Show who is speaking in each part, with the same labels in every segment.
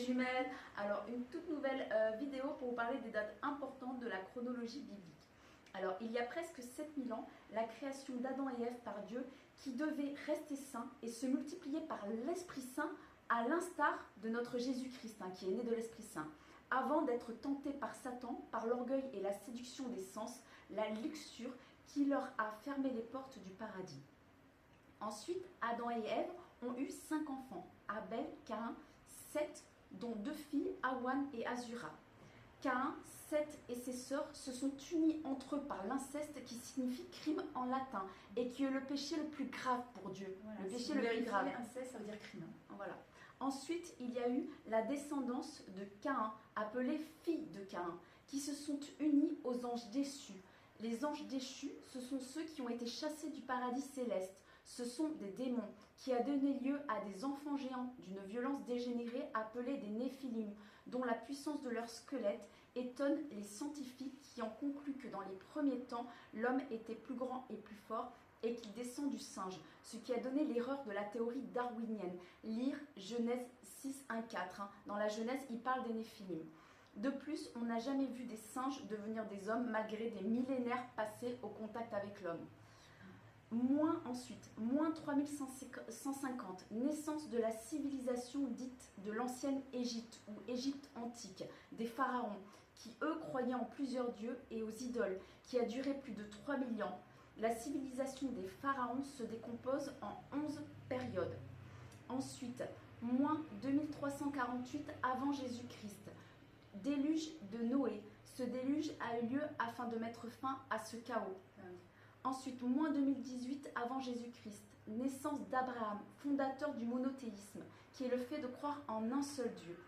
Speaker 1: jumelles. Alors une toute nouvelle vidéo pour vous parler des dates importantes de la chronologie biblique. Alors il y a presque 7000 ans, la création d'Adam et Ève par Dieu qui devait rester saint et se multiplier par l'Esprit Saint à l'instar de notre Jésus-Christ qui est né de l'Esprit Saint. Avant d'être tenté par Satan, par l'orgueil et la séduction des sens, la luxure qui leur a fermé les portes du paradis. Ensuite, Adam et Ève ont eu 5 enfants, Abel, Caïn, Seth, dont 2 filles, Awan et Azura. Caïn, Seth et ses sœurs se sont unis entre eux par l'inceste qui signifie crime en latin et qui est le péché le plus grave pour Dieu.
Speaker 2: Voilà,
Speaker 1: le péché
Speaker 2: si
Speaker 1: le plus grave.
Speaker 2: Inceste, ça veut dire crime.
Speaker 1: Voilà. Ensuite, il y a eu la descendance de Caïn, appelée fille de Caïn, qui se sont unis aux anges déchus. Les anges déchus, ce sont ceux qui ont été chassés du paradis céleste. Ce sont des démons qui a donné lieu à des enfants géants d'une violence dégénérée appelés des Néphilim, dont la puissance de leur squelette étonne les scientifiques qui en concluent que dans les premiers temps, l'homme était plus grand et plus fort et qu'il descend du singe, ce qui a donné l'erreur de la théorie darwinienne. Lire Genèse 6, 1, 4. Dans la Genèse, il parle des Néphilim. De plus, on n'a jamais vu des singes devenir des hommes malgré des millénaires passés au contact avec l'homme. Moins 3150, naissance de la civilisation dite de l'ancienne Égypte ou Égypte antique, des pharaons, qui eux croyaient en plusieurs dieux et aux idoles, qui a duré plus de 3000 ans. La civilisation des pharaons se décompose en 11 périodes. Ensuite, moins 2348 avant Jésus-Christ, déluge de Noé. Ce déluge a eu lieu afin de mettre fin à ce chaos. Ensuite, moins 2018 avant Jésus-Christ, naissance d'Abraham, fondateur du monothéisme, qui est le fait de croire en un seul Dieu.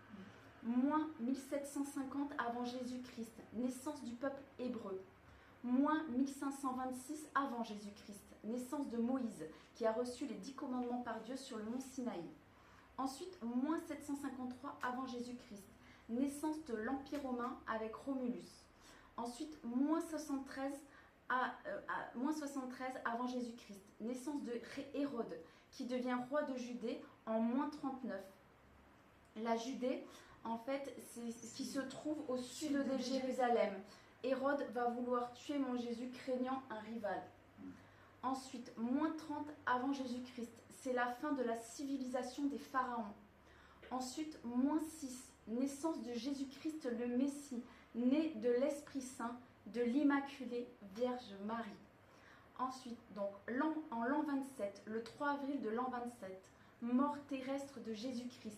Speaker 1: Moins 1750 avant Jésus-Christ, naissance du peuple hébreu. Moins 1526 avant Jésus-Christ, naissance de Moïse, qui a reçu les 10 commandements par Dieu sur le mont Sinaï. Ensuite, moins 753 avant Jésus-Christ, naissance de l'Empire romain avec Romulus. Ensuite, moins 73 avant Jésus-Christ, naissance de Hérode, qui devient roi de Judée en moins 39. La Judée, en fait, c'est ce qui se trouve au sud de Jérusalem. Hérode va vouloir tuer mon Jésus, craignant un rival. Ensuite, moins 30 avant Jésus-Christ, c'est la fin de la civilisation des pharaons. Ensuite, moins 6, naissance de Jésus-Christ le Messie, né de l'Esprit Saint, de l'Immaculée Vierge Marie. Ensuite, donc, en l'an 27, le 3 avril de l'an 27, mort terrestre de Jésus-Christ,